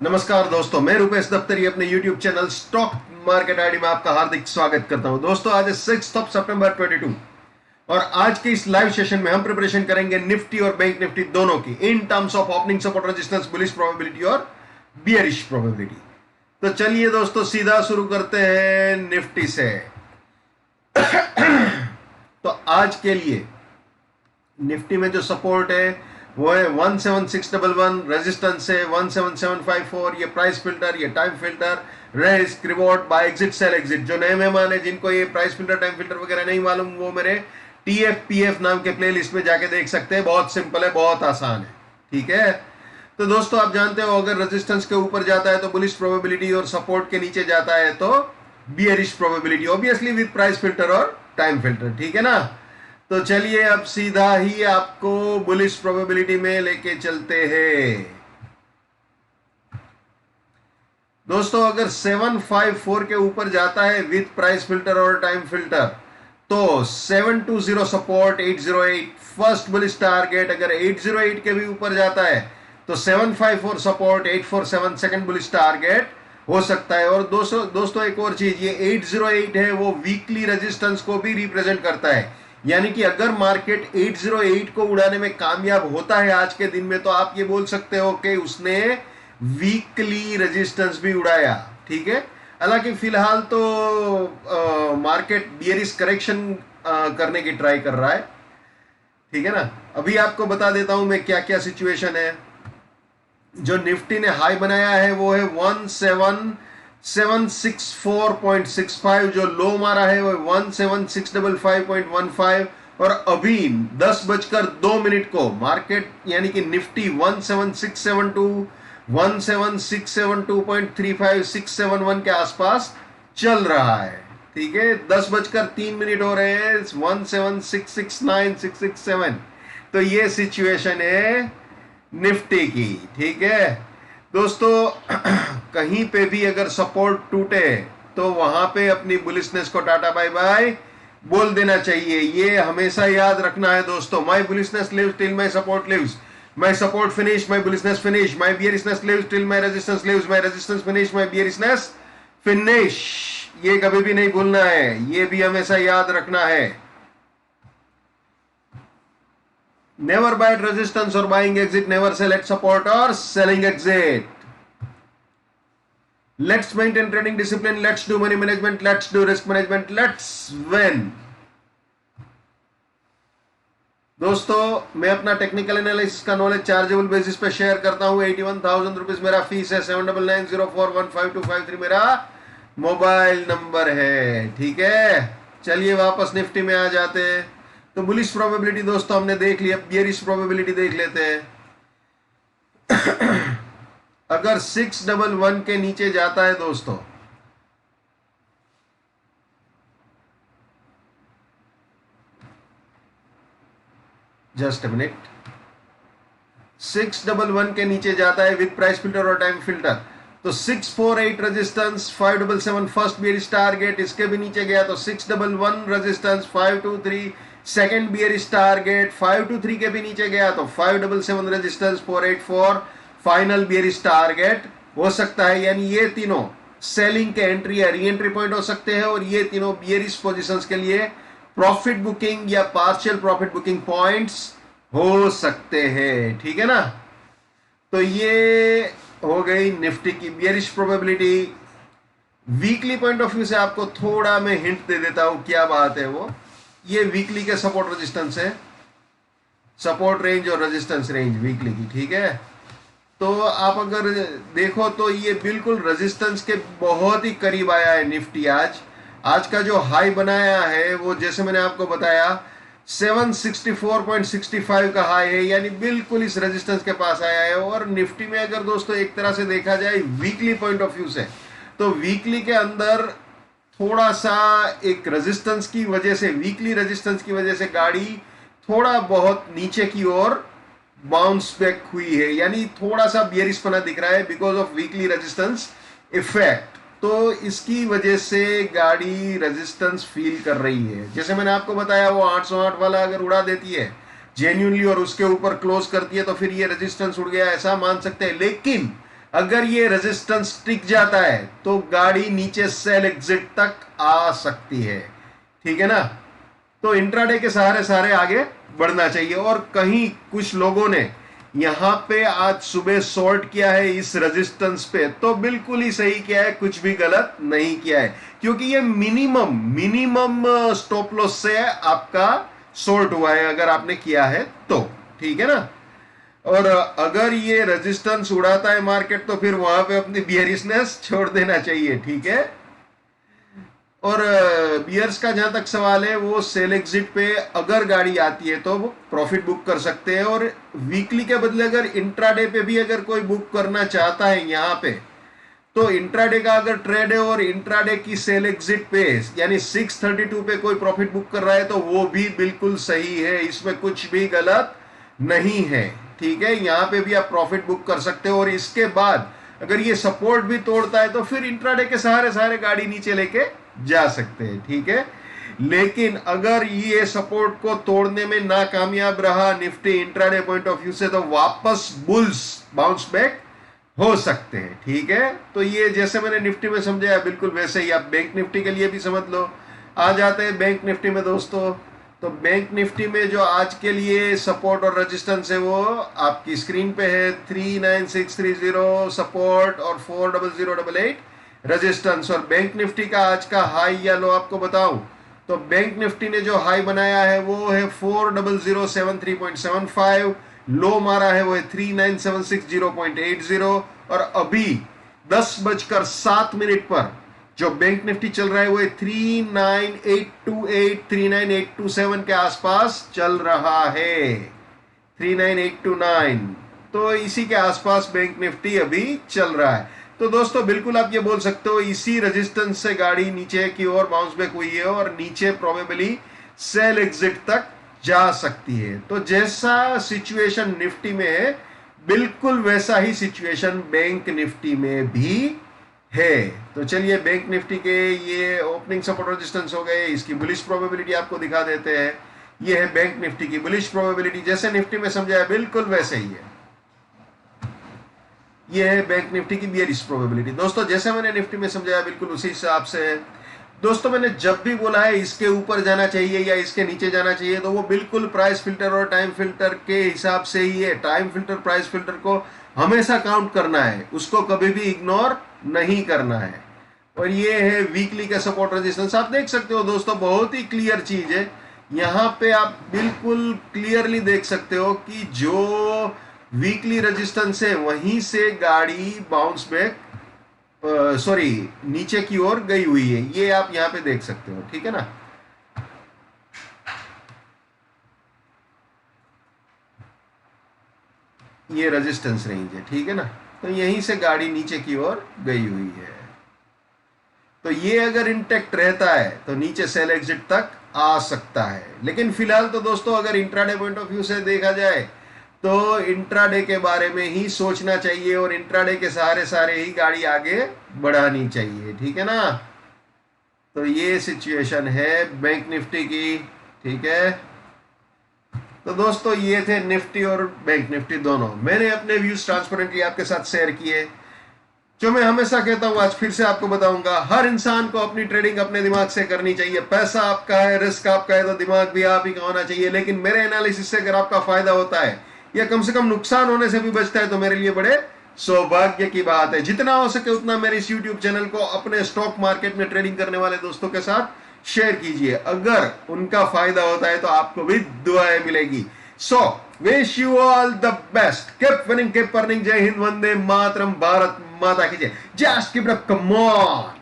नमस्कार दोस्तों, मैं रुपेश दफ्तरी अपने YouTube channel stock market ID में आपका हार्दिक स्वागत करता हूं। दोस्तों, आज है 6 सितंबर 22 और आज के इस लाइव सेशन में हम प्रिपरेशन करेंगे निफ्टी और बैंक निफ्टी दोनों की in terms of opening support, resistance, bullish probability और बियरिश प्रोबेबिलिटी। तो चलिए दोस्तों, सीधा शुरू करते हैं निफ्टी से। तो आज के लिए निफ्टी में जो सपोर्ट है वो है 17611, रेजिस्टेंस है 17754। ये प्राइस फिल्टर, ये time filter, risk reward, buy exit, sell exit. जो नए मेहमान है जिनको ये प्राइस फिल्टर, टाइम फिल्टर वगैरह नहीं मालूम, वो मेरे TFPF नाम के प्लेलिस्ट में जाके देख सकते हैं। बहुत सिंपल है, बहुत आसान है, ठीक है। तो दोस्तों, आप जानते हो अगर रेजिस्टेंस के ऊपर जाता है तो बुलिश प्रोबेबिलिटी और सपोर्ट के नीचे जाता है तो bearish probability, obviously with price filter और टाइम फिल्टर, ठीक है ना। तो चलिए अब सीधा ही आपको बुलिश प्रोबेबिलिटी में लेके चलते हैं। दोस्तों, अगर 754 के ऊपर जाता है विद प्राइस फिल्टर और टाइम फिल्टर तो 720 सपोर्ट, 808 फर्स्ट बुलिश टारगेट। अगर 808 के भी ऊपर जाता है तो 754 सपोर्ट, 847 सेकंड बुलिश टारगेट हो सकता है। और दोस्तों एक और चीज, ये 808 है वो वीकली रेजिस्टेंस को भी रिप्रेजेंट करता है। यानी कि अगर मार्केट 808 को उड़ाने में कामयाब होता है आज के दिन में तो आप ये बोल सकते हो कि उसने वीकली रेजिस्टेंस भी उड़ाया, ठीक है। हालांकि फिलहाल तो मार्केट बियरिश करेक्शन करने की ट्राई कर रहा है, ठीक है ना। अभी आपको बता देता हूं मैं क्या क्या सिचुएशन है। जो निफ्टी ने हाई बनाया है वो है 17764.65, जो लो मारा है वो 17655.15। और अभी 10:02 को मार्केट यानी कि निफ्टी 17672, 17672.35, 671 के आसपास चल रहा है, ठीक है। 10:03 हो रहे हैं, 17669, 667। तो ये सिचुएशन है निफ्टी की, ठीक है दोस्तों। कहीं पे भी अगर सपोर्ट टूटे तो वहां पे अपनी बुलिशनेस को टाटा बाय बाय बोल देना चाहिए। ये हमेशा याद रखना है दोस्तों। My bullishness lives till my support lives, my support finish, my bullishness finish, my bearishness lives till my resistance lives, my resistance finish, my bearishness finish. ये कभी भी नहीं भूलना है, ये भी हमेशा याद रखना है। Never buy at resistance or buying exit, never sell at support or selling exit. Let's maintain trading discipline, let's do money management, let's do risk management, let's win. दोस्तों, मैं अपना टेक्निकल एनालिसिस का नॉलेज चार्जेबल बेसिस पे share करता हूँ। 81,000 rupees मेरा fees है। 7990415253 मेरा मोबाइल नंबर है, ठीक है। चलिए वापस निफ्टी में आ जाते हैं। तो बुलिश प्रोबेबिलिटी दोस्तों हमने देख लिया, बियरिश प्रोबेबिलिटी देख लेते हैं। अगर 611 के नीचे जाता है दोस्तों, जस्ट अ मिनट, 611 के नीचे जाता है विद प्राइस फिल्टर और टाइम फिल्टर तो 648 रेजिस्टेंस, 577 फर्स्ट बियरिश टारगेट। इसके भी नीचे गया तो 611 रेजिस्टेंस, 523 सेकेंड बियरिश टारगेट। 523 के भी नीचे गया तो 577 रेजिस्टेंस, 484 फाइनल बियरिश टारगेट हो सकता है। यानी ये तीनों सेलिंग के एंट्री या री एंट्री पॉइंट हो सकते हैं और ये तीनों बियरिश पोजीशंस के लिए प्रॉफिट बुकिंग या पार्शियल प्रॉफिट बुकिंग पॉइंट्स हो सकते हैं, ठीक है ना। तो ये हो गई निफ्टी की bearish probability. Weekly point of view से आपको थोड़ा मैं हिंट दे देता हूं क्या बात है वो। ये वीकली के सपोर्ट रेजिस्टेंस है, सपोर्ट रेंज और रेजिस्टेंस रेंज वीकली की, ठीक है। तो आप अगर देखो तो ये बिल्कुल रेजिस्टेंस के बहुत ही करीब आया है निफ्टी। आज का जो हाई बनाया है वो जैसे मैंने आपको बताया 764.65 का हाई है, यानी बिल्कुल इस रेजिस्टेंस के पास आया है। और निफ्टी में अगर दोस्तों एक तरह से देखा जाए वीकली पॉइंट ऑफ व्यू से तो वीकली के अंदर थोड़ा सा एक रेजिस्टेंस की वजह से, वीकली रेजिस्टेंस की वजह से गाड़ी थोड़ा बहुत नीचे की ओर बाउंस बैक हुई है, यानी थोड़ा सा बियरिश पना दिख रहा है because of weekly resistance effect. तो इसकी वजह से गाड़ी रेजिस्टेंस फील कर रही है। जैसे मैंने आपको बताया वो 808 वाला अगर उड़ा देती है जेन्युइनली और उसके ऊपर क्लोज करती है तो फिर ये रेजिस्टेंस उड़ गया ऐसा मान सकते हैं। लेकिन अगर ये रेजिस्टेंस टिक जाता है तो गाड़ी नीचे सेल एग्जिट तक आ सकती है, ठीक है ना। तो इंट्राडे के सहारे सारे आगे बढ़ना चाहिए। और कहीं कुछ लोगों ने यहां पे आज सुबह शॉर्ट किया है इस रेजिस्टेंस पे, तो बिल्कुल ही सही किया है, कुछ भी गलत नहीं किया है, क्योंकि ये मिनिमम स्टॉप लॉस से आपका शॉर्ट हुआ है अगर आपने किया है तो, ठीक है ना। और अगर ये रेजिस्टेंस उड़ाता है मार्केट तो फिर वहां पे अपनी बियरिशनेस छोड़ देना चाहिए, ठीक है। और बियर्स का जहां तक सवाल है, वो सेल एग्जिट पे अगर गाड़ी आती है तो वो प्रॉफिट बुक कर सकते हैं। और वीकली के बदले अगर इंट्राडे पे भी अगर कोई बुक करना चाहता है यहां पे, तो इंट्राडे का अगर ट्रेड है और इंट्राडे की सेल एग्जिट पे यानी 632 पे कोई प्रॉफिट बुक कर रहा है तो वो भी बिल्कुल सही है, इसमें कुछ भी गलत नहीं है, ठीक है। यहां पे भी आप प्रॉफिट बुक कर सकते हो। और इसके बाद अगर ये सपोर्ट भी तोड़ता है तो फिर इंट्राडे के सहारे गाड़ी नीचे लेके जा सकते हैं, ठीक है। लेकिन अगर ये सपोर्ट को तोड़ने में नाकामयाब रहा Nifty intraday point of view से, तो वापस बुल्स बाउंस बैक हो सकते हैं, ठीक है। तो ये जैसे मैंने निफ्टी में समझाया बिल्कुल वैसे ही आप बैंक निफ्टी के लिए भी समझ लो। आ जाते हैं बैंक निफ्टी में दोस्तों। तो बैंक निफ्टी में जो आज के लिए सपोर्ट और रेजिस्टेंस है वो आपकी स्क्रीन पे है, 39630 सपोर्ट और 40088 रेजिस्टेंस। और बैंक निफ्टी का आज का हाई या लो आपको बताऊं तो बैंक निफ्टी ने जो हाई बनाया है वो है 40073.75, लो मारा है वो है 39760.80। और अभी 10:07 पर जो बैंक निफ्टी चल रहा है वो 39828 39827 के आसपास चल रहा है, 39829। तो इसी के आसपास बैंक निफ्टी अभी चल रहा है। तो दोस्तों बिल्कुल आप ये बोल सकते हो इसी रेजिस्टेंस से गाड़ी नीचे की ओर बाउंस बैक हुई है और नीचे प्रोबेबली सेल एग्जिट तक जा सकती है। तो जैसा सिचुएशन निफ्टी में है बिल्कुल वैसा ही सिचुएशन बैंक निफ्टी में भी है। तो चलिए बैंक निफ्टी के ये ओपनिंग सपोर्ट रेजिस्टेंस हो गए, इसकी बुलिश प्रोबेबिलिटी आपको दिखा देते हैं। ये है बैंक निफ्टी की बुलिश प्रोबेबिलिटी, जैसे निफ्टी में समझाया बिल्कुल वैसे ही है। ये है बैंक निफ्टी की बियरिश प्रोबेबिलिटी। दोस्तों जैसे मैंने निफ्टी में समझाया बिल्कुल उसी हिसाब से है। दोस्तों मैंने जब भी बोला है इसके ऊपर जाना चाहिए या इसके नीचे जाना चाहिए, तो वो बिल्कुल प्राइस फिल्टर और टाइम फिल्टर के हिसाब से ही है। टाइम फिल्टर प्राइस फिल्टर को हमेशा काउंट करना है, उसको कभी भी इग्नोर नहीं करना है। और ये है वीकली का सपोर्ट रेजिस्टेंस, आप देख सकते हो दोस्तों बहुत ही क्लियर चीज है। यहां पे आप बिल्कुल क्लियरली देख सकते हो कि जो वीकली रेजिस्टेंस है वहीं से गाड़ी बाउंस बैक नीचे की ओर गई हुई है, ये आप यहां पे देख सकते हो, ठीक है ना। ये रेजिस्टेंस रेंज है, ठीक है ना। तो यहीं से गाड़ी नीचे की ओर गई हुई है। तो ये अगर इंटेक्ट रहता है तो नीचे सेल एग्जिट तक आ सकता है। लेकिन फिलहाल तो दोस्तों अगर इंट्राडे पॉइंट ऑफ व्यू से देखा जाए तो इंट्राडे के बारे में ही सोचना चाहिए और इंट्राडे के सहारे सारे ही गाड़ी आगे बढ़ानी चाहिए, ठीक है ना। तो ये सिचुएशन है बैंक निफ्टी की, ठीक है। तो दोस्तों ये थे निफ्टी और बैंक निफ्टी दोनों। मैंने अपने व्यूज ट्रांसपेरेंटली आपके साथ शेयर किए। जो मैं हमेशा कहता हूं आज फिर से आपको बताऊंगा, हर इंसान को अपनी ट्रेडिंग अपने दिमाग से करनी चाहिए। पैसा आपका है, रिस्क आपका है, तो दिमाग भी आप ही का होना चाहिए। लेकिन मेरे एनालिसिस से अगर आपका फायदा होता है या कम से कम नुकसान होने से भी बचता है तो मेरे लिए बड़े सौभाग्य की बात है। जितना हो सके उतना मेरे इस यूट्यूब चैनल को अपने स्टॉक मार्केट में ट्रेडिंग करने वाले दोस्तों के साथ शेयर कीजिए। अगर उनका फायदा होता है तो आपको भी दुआएं मिलेगी। So wish you all the best, keep winning, keep earning. जय हिंद, वंदे मातरम, भारत माता की जय। Just keep it up, come on.